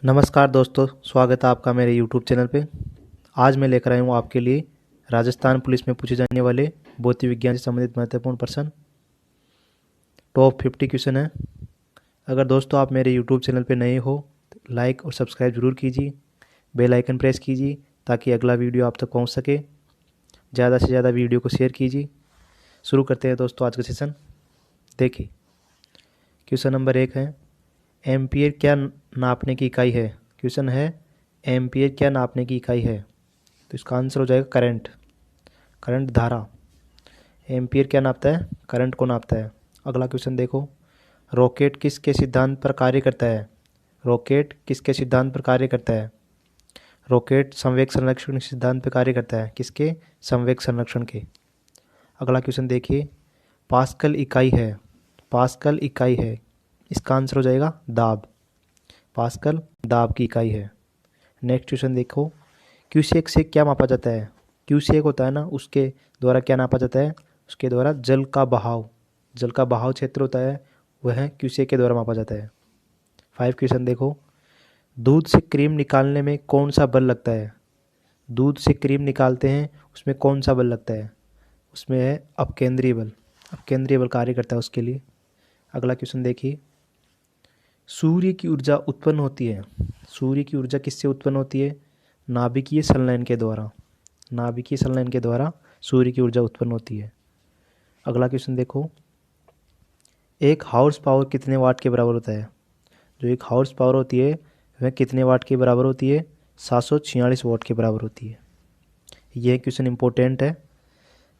नमस्कार दोस्तों, स्वागत है आपका मेरे YouTube चैनल पे। आज मैं लेकर आया हूँ आपके लिए राजस्थान पुलिस में पूछे जाने वाले भौतिक विज्ञान से संबंधित महत्वपूर्ण प्रश्न। टॉप 50 क्वेश्चन है। अगर दोस्तों आप मेरे YouTube चैनल पे नए हो तो लाइक और सब्सक्राइब जरूर कीजिए, बेल आइकन प्रेस कीजिए ताकि अगला वीडियो आप तक पहुँच सके। ज़्यादा से ज़्यादा वीडियो को शेयर कीजिए। शुरू करते हैं दोस्तों आज का सेशन। देखिए, क्वेश्चन नंबर 1 है, एम्पियर क्या नापने की इकाई है। क्वेश्चन है, एम्पियर क्या नापने की इकाई है। तो इसका आंसर हो जाएगा करंट। करंट धारा। एम्पियर क्या नापता है? करंट को नापता है। अगला क्वेश्चन देखो, रॉकेट किसके सिद्धांत पर कार्य करता है। रॉकेट किसके सिद्धांत पर कार्य करता है? रॉकेट संवेग संरक्षण के सिद्धांत पर कार्य करता है। किसके? संवेग संरक्षण के। अगला क्वेश्चन देखिए, पास्कल इकाई है। पास्कल इकाई है, इसका आंसर हो जाएगा दाब। पास्कल दाब की इकाई है। नेक्स्ट क्वेश्चन देखो, क्यूसेक से क्या मापा जाता है। क्यूसेक होता है ना, उसके द्वारा क्या नापा जाता है? उसके द्वारा जल का बहाव। जल का बहाव क्षेत्र होता है, वह क्यूसेक के द्वारा मापा जाता है। 5 क्वेश्चन देखो, दूध से क्रीम निकालने में कौन सा बल लगता है। दूध से क्रीम निकालते हैं, उसमें कौन सा बल लगता है? उसमें है अपकेंद्रीय बल। अपकेंद्रीय बल कार्य करता है उसके लिए। अगला क्वेश्चन देखिए, सूर्य की ऊर्जा उत्पन्न होती है। सूर्य की ऊर्जा किससे उत्पन्न होती है? नाभिकीय संलयन के द्वारा। नाभिकीय संलयन के द्वारा सूर्य की ऊर्जा उत्पन्न होती है। अगला क्वेश्चन देखो, एक हाउस पावर कितने वाट के बराबर होता है। जो एक हाउस पावर होती है वह कितने वाट के बराबर होती है? 746 वाट के बराबर होती है। यह क्वेश्चन इंपॉर्टेंट है,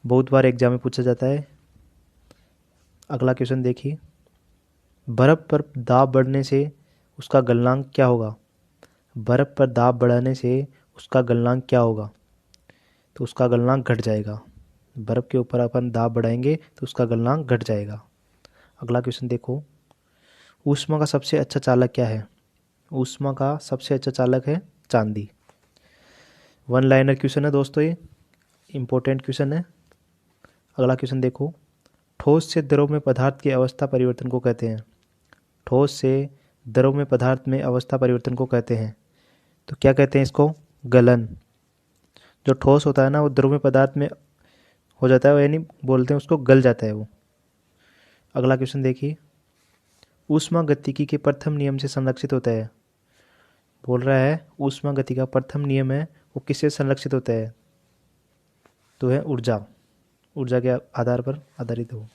बहुत बार एग्जाम में पूछा जाता है। अगला क्वेश्चन देखिए, बर्फ पर दाब बढ़ने से उसका गलनांक क्या होगा। बर्फ पर दाब बढ़ाने से उसका गलनांक क्या होगा? तो उसका गलनांक घट जाएगा। बर्फ के ऊपर अपन दाब बढ़ाएंगे तो उसका गलनांक घट जाएगा। अगला क्वेश्चन देखो, ऊष्मा का सबसे अच्छा चालक क्या है। ऊष्मा का सबसे अच्छा चालक है चांदी। 1 लाइनर क्वेश्चन है दोस्तों, ये इंपॉर्टेंट क्वेश्चन है। अगला क्वेश्चन देखो, ठोस से द्रव में पदार्थ की अवस्था परिवर्तन को कहते हैं। ठोस से द्रव में पदार्थ में अवस्था परिवर्तन को कहते हैं। तो क्या कहते हैं इसको? गलन। जो ठोस होता है ना, वो द्रव में पदार्थ में हो जाता है, यानी बोलते हैं उसको गल जाता है वो। अगला क्वेश्चन देखिए, ऊष्मा गतिकी के प्रथम नियम से संरक्षित होता है। बोल रहा है ऊष्मा गति का प्रथम नियम है, वो किससे संरक्षित होता है? तो है ऊर्जा। ऊर्जा के आधार पर आधारित हो।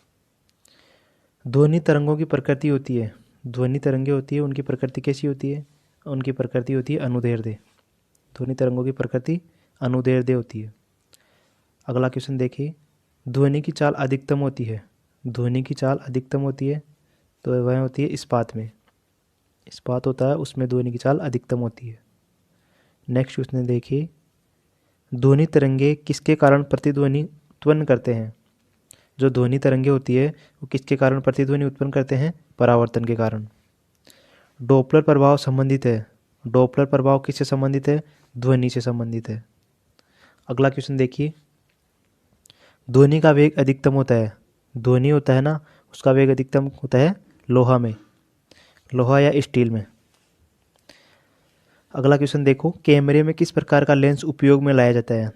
ध्वनि तरंगों की प्रकृति होती है। ध्वनि तरंगे होती है, उनकी प्रकृति कैसी होती है? उनकी प्रकृति होती है अनुदैर्ध्य। ध्वनि तरंगों की प्रकृति अनुदैर्ध्य होती है। अगला क्वेश्चन देखिए, ध्वनि की चाल अधिकतम होती है। ध्वनि की चाल अधिकतम होती है, तो वह होती है इस्पात में। इस्पात होता है, उसमें ध्वनि की चाल अधिकतम होती है। नेक्स्ट क्वेश्चन देखिए, ध्वनि तरंगे किसके कारण प्रतिध्वनि उत्पन्न करते हैं। जो ध्वनि तरंगे होती है वो किसके कारण प्रतिध्वनि उत्पन्न करते हैं? परावर्तन के कारण। डॉपलर प्रभाव संबंधित है। डॉपलर प्रभाव किससे संबंधित है? ध्वनि से संबंधित है। अगला क्वेश्चन देखिए, ध्वनि का वेग अधिकतम होता है। ध्वनि होता है ना, उसका वेग अधिकतम होता है लोहा में, लोहा या स्टील में। अगला क्वेश्चन देखो, कैमरे में किस प्रकार का लेंस उपयोग में लाया जाता है।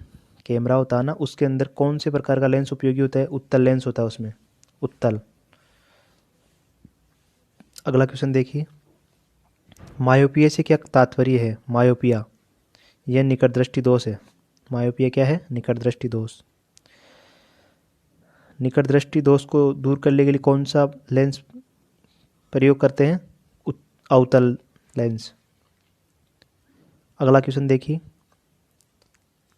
कैमरा होता है ना, उसके अंदर कौन से प्रकार का लेंस उपयोगी होता है? उत्तल लेंस होता है उसमें, उत्तल। अगला क्वेश्चन देखिए, मायोपिया से क्या तात्पर्य है। मायोपिया यह निकट दृष्टि दोष है। मायोपिया क्या है? निकट दृष्टि दोष। निकट दृष्टि दोष को दूर करने के लिए कौन सा लेंस प्रयोग करते हैं? अवतल लेंस। अगला क्वेश्चन देखिए,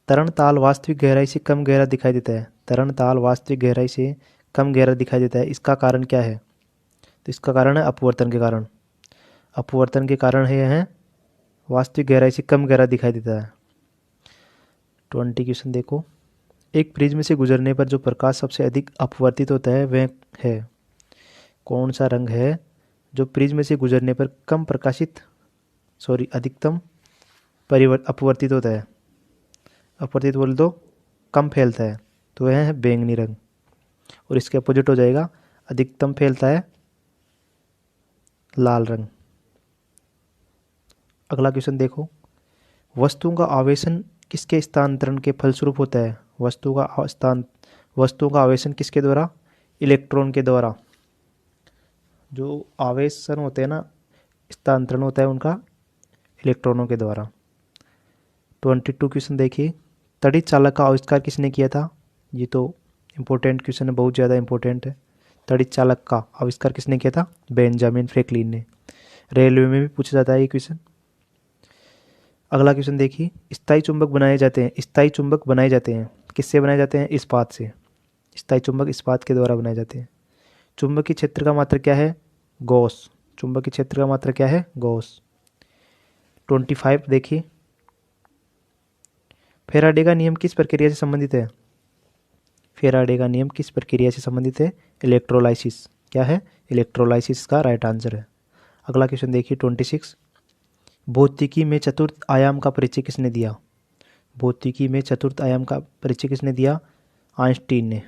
तरण ताल वास्तविक गहराई से कम गहरा दिखाई देता है। तरण ताल वास्तविक गहराई से कम गहरा दिखाई देता है, इसका कारण क्या है? तो इसका कारण है अपवर्तन के कारण। अपवर्तन के कारण है यह वास्तविक गहराई से कम गहरा दिखाई देता है। 20 क्वेश्चन देखो, एक प्रिज्म से गुजरने पर जो प्रकाश सबसे अधिक अपवर्तित होता है वह है कौन सा रंग है जो प्रिज्म से गुजरने पर कम प्रकाशित अधिकतम अपवर्तित होता है। अपवर्तित बोल दो कम फैलता है, तो वह है बैंगनी रंग। और इसके अपोजिट हो जाएगा, अधिकतम फैलता है लाल रंग। अगला क्वेश्चन देखो, वस्तुओं का आवेशन किसके स्थानांतरण के फलस्वरूप होता है? वस्तुओं का आवेशन किसके द्वारा? इलेक्ट्रॉन के द्वारा। जो आवेशन होते हैं ना, स्थानांतरण होता है उनका इलेक्ट्रॉनों के द्वारा। 22 क्वेश्चन देखिए, तड़ित चालक का आविष्कार किसने किया था? ये तो इम्पोर्टेंट क्वेश्चन है, बहुत ज़्यादा इम्पोर्टेंट है। तड़ित चालक का आविष्कार किसने किया था? बेंजामिन फ्रैंकलिन ने। रेलवे में भी पूछा जाता है ये क्वेश्चन। अगला क्वेश्चन देखिए, स्थायी चुंबक बनाए जाते हैं। स्थायी चुंबक बनाए जाते हैं किससे बनाए जाते हैं? इस्पात से। स्थायी चुंबक इस्पात के द्वारा बनाए जाते हैं। चुंबकीय क्षेत्र का मात्रक क्या है? गॉस। चुंबकीय क्षेत्र का मात्रक क्या है? गॉस। 25 देखिए, फेराडे का नियम किस प्रक्रिया से संबंधित है? फेराडे का नियम किस प्रक्रिया से संबंधित है? इलेक्ट्रोलाइसिस। क्या है? इलेक्ट्रोलाइसिस का राइट आंसर है। अगला क्वेश्चन देखिए 26, भौतिकी में चतुर्थ आयाम का परिचय किसने दिया? भौतिकी में चतुर्थ आयाम का परिचय किसने दिया? आइंस्टीन ने।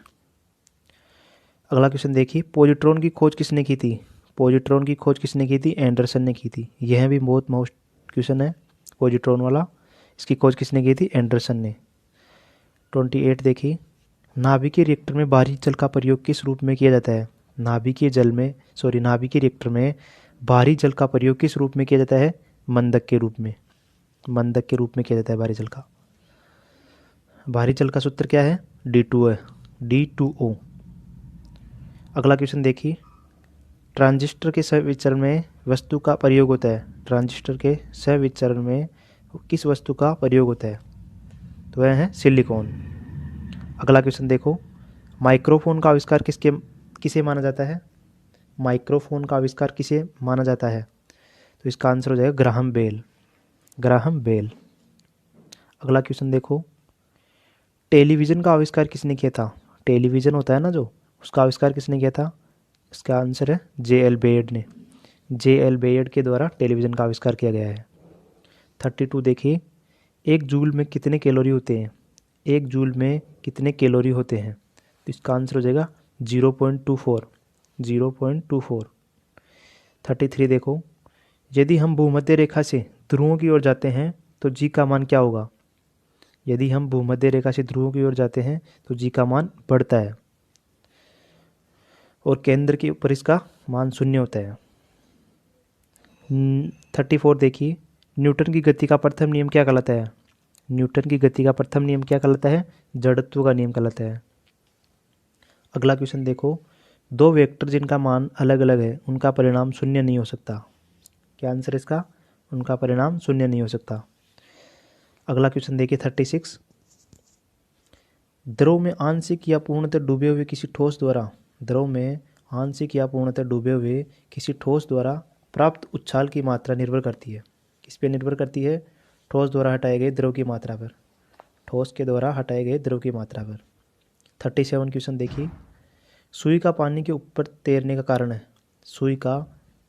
अगला क्वेश्चन देखिए, पॉजिट्रॉन की खोज किसने की थी? पॉजिट्रॉन की खोज किसने की थी? एंडरसन ने की थी। यह भी बहुत मोस्ट क्वेश्चन है पॉजिट्रॉन वाला। इसकी खोज किसने की थी? एंडरसन ने। 28 देखिए, नाभिकीय रिएक्टर में बाहरी जल का प्रयोग किस रूप में किया जाता है? नाभिकीय रिएक्टर में बाहरी जल का प्रयोग किस रूप में किया जाता है? मंदक के रूप में। मंदक के रूप में किया जाता है बाहरी जल का। बाहरी जल का सूत्र क्या है? D2O। अगला क्वेश्चन देखिए, ट्रांजिस्टर के सहविचरण में वस्तु का प्रयोग होता है। ट्रांजिस्टर के सहविचरण में किस वस्तु का प्रयोग होता है? तो वह है सिलिकॉन। अगला क्वेश्चन देखो, माइक्रोफोन का आविष्कार किसे माना जाता है? माइक्रोफोन का आविष्कार किसे माना जाता है? तो इसका आंसर हो जाएगा ग्राहम बेल। Graham Bell. अगला क्वेश्चन देखो, टेलीविज़न का आविष्कार किसने किया था? टेलीविज़न होता है ना जो, उसका आविष्कार किसने किया था? इसका आंसर है J.L. बेयर्ड ने। J.L. बेयर्ड के द्वारा टेलीविज़न का आविष्कार किया गया है। 32 देखिए, एक जूल में कितने कैलोरी होते हैं? एक जूल में कितने कैलोरी होते हैं? तो इसका आंसर हो जाएगा 0.24। 0.24। 33 देखो, यदि हम भूमध्य रेखा से ध्रुवों की ओर जाते हैं तो जी का मान क्या होगा? यदि हम भूमध्य रेखा से ध्रुवों की ओर जाते हैं तो जी का मान बढ़ता है और केंद्र के ऊपर इसका मान 0 होता है। 34 देखिए, न्यूटन की गति का प्रथम नियम क्या कहलाता है? न्यूटन की गति का प्रथम नियम क्या कहलाता है? जड़त्व का नियम कहलाता है। अगला क्वेश्चन देखो, दो वेक्टर जिनका मान अलग अलग है उनका परिणाम 0 नहीं हो सकता। क्या आंसर इसका? उनका परिणाम 0 नहीं हो सकता। अगला क्वेश्चन देखिए 36, द्रव में आंशिक या पूर्णतः डूबे हुए किसी ठोस द्वारा द्रव में आंशिक या पूर्णतः डूबे हुए किसी ठोस द्वारा प्राप्त उछाल की मात्रा निर्भर करती है। किस पे निर्भर करती है? ठोस द्वारा हटाए गए द्रव की मात्रा पर। ठोस के द्वारा हटाए गए द्रव की मात्रा पर। 37 क्वेश्चन देखिए, सुई का पानी के ऊपर तैरने का कारण है। सुई का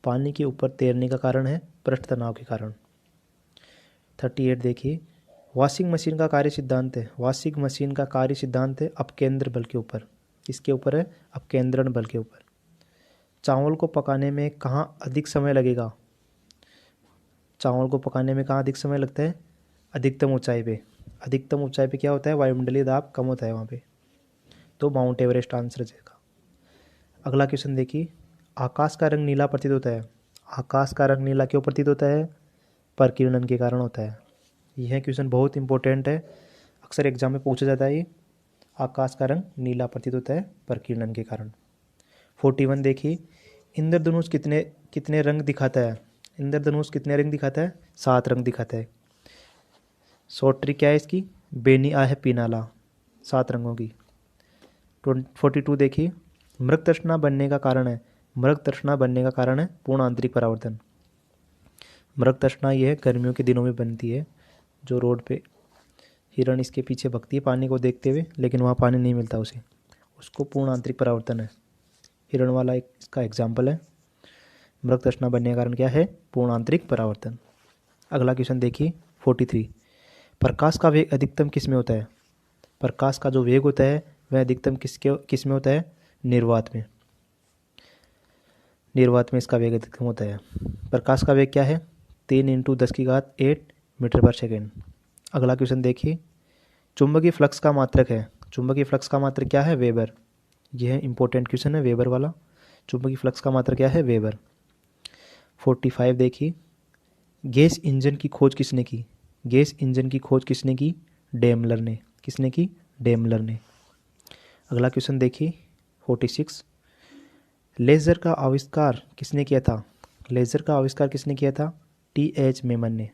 पानी के ऊपर तैरने का कारण है पृष्ठ तनाव के कारण। 38 देखिए, वॉशिंग मशीन का कार्य सिद्धांत है। वॉशिंग मशीन का कार्य सिद्धांत है अपकेंद्र बल के ऊपर। किसके ऊपर है? अपकेंद्रण बल के ऊपर। चावल को पकाने में कहाँ अधिक समय लगेगा? चावल को पकाने में कहाँ अधिक समय लगता है? अधिकतम ऊंचाई पे। अधिकतम ऊंचाई पे क्या होता है? वायुमंडलीय दाब कम होता है वहाँ पे। तो माउंट एवरेस्ट आंसर हो जाएगा। अगला क्वेश्चन देखिए, आकाश का रंग नीला प्रतीत होता है। आकाश का रंग नीला क्यों प्रतीत होता है? प्रकीर्णन के कारण होता है। यह क्वेश्चन बहुत इंपॉर्टेंट है, अक्सर एग्जाम में पूछा जाता है ये। आकाश का रंग नीला प्रतीत होता है प्रकीर्णन के कारण। 41 देखिए, इंद्रधनुष कितने कितने रंग दिखाता है? इंद्रधनुष कितने रंग दिखाता है? 7 रंग दिखाता है। शॉर्ट ट्रिक क्या है इसकी? बेनी आ है पीनाला। 7 रंगों की। 42 देखिए, मृग तृष्णा बनने का कारण है। मृग तृष्णा बनने का कारण है पूर्ण आंतरिक परावर्तन। मृग तृष्णा यह गर्मियों के दिनों में बनती है, जो रोड पे हिरण इसके पीछे भगती है पानी को देखते हुए, लेकिन वहाँ पानी नहीं मिलता उसे, उसको पूर्ण आंतरिक परावर्तन है। हिरण वाला एक इसका एग्जाम्पल है। मृग तृष्णा बनने का कारण क्या है? पूर्ण आंतरिक परावर्तन। अगला क्वेश्चन देखिए 43, प्रकाश का वेग अधिकतम किस में होता है? प्रकाश का जो वेग होता है वह अधिकतम किस में होता है? निर्वात में। निर्वात में इसका वेग अधिकतम होता है। प्रकाश का वेग क्या है? 3 इंटू 10⁸ मीटर पर सेकेंड। अगला क्वेश्चन देखिए, चुंबकीय फ्लक्स का मात्रक है। चुंबकीय फ्लक्स का मात्रक क्या है? वेबर। यह है इंपॉर्टेंट क्वेश्चन है वेबर वाला। चुंबकीय फ्लक्स का मात्रक क्या है? वेबर। 45 देखिए, गैस इंजन की खोज किसने की? गैस इंजन की खोज किसने की? डेमलर ने। किसने की? डेमलर ने। अगला क्वेश्चन देखिए 46, लेज़र का आविष्कार किसने किया था? लेज़र का आविष्कार किसने किया था? टी.एच. मेमन ने।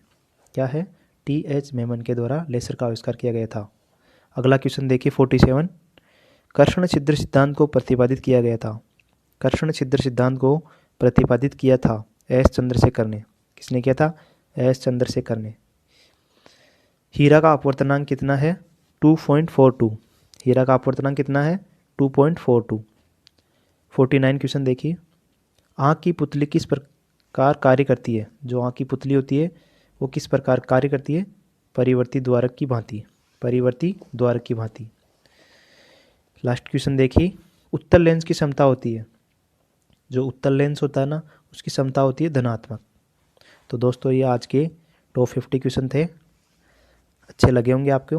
क्या है? टी.एच. मेमन के द्वारा लेज़र का आविष्कार किया गया था। अगला क्वेश्चन देखिए 47, कर्षण छिद्र सिद्धांत को प्रतिपादित किया गया था। कर्षण छिद्र सिद्धांत को प्रतिपादित किया था एस चंद्रशेखर ने। किसने किया था? एस चंद्रशेखर ने। हीरा का अपवर्तनांक कितना है? 2.42। हीरा का अपवर्तनांक कितना है? 2.42। 49 क्वेश्चन देखिए, आँख की पुतली किस प्रकार कार्य करती है? जो आँख की पुतली होती है वो किस प्रकार कार्य करती है? परिवर्ती द्वारक की भांति। परिवर्ती द्वारक की भांति। लास्ट क्वेश्चन देखिए, उत्तल लेंस की क्षमता होती है, जो उत्तल लेंस होता है ना उसकी क्षमता होती है धनात्मक। तो दोस्तों ये आज के टॉप 50 क्वेश्चन थे। अच्छे लगे होंगे आपको।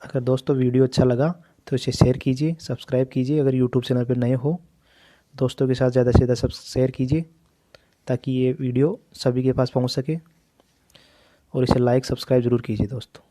अगर दोस्तों वीडियो अच्छा लगा तो इसे शेयर कीजिए, सब्सक्राइब कीजिए। अगर यूट्यूब चैनल पर नए हो, दोस्तों के साथ ज़्यादा से ज़्यादा सब शेयर कीजिए ताकि ये वीडियो सभी के पास पहुंच सके, और इसे लाइक सब्सक्राइब ज़रूर कीजिए दोस्तों।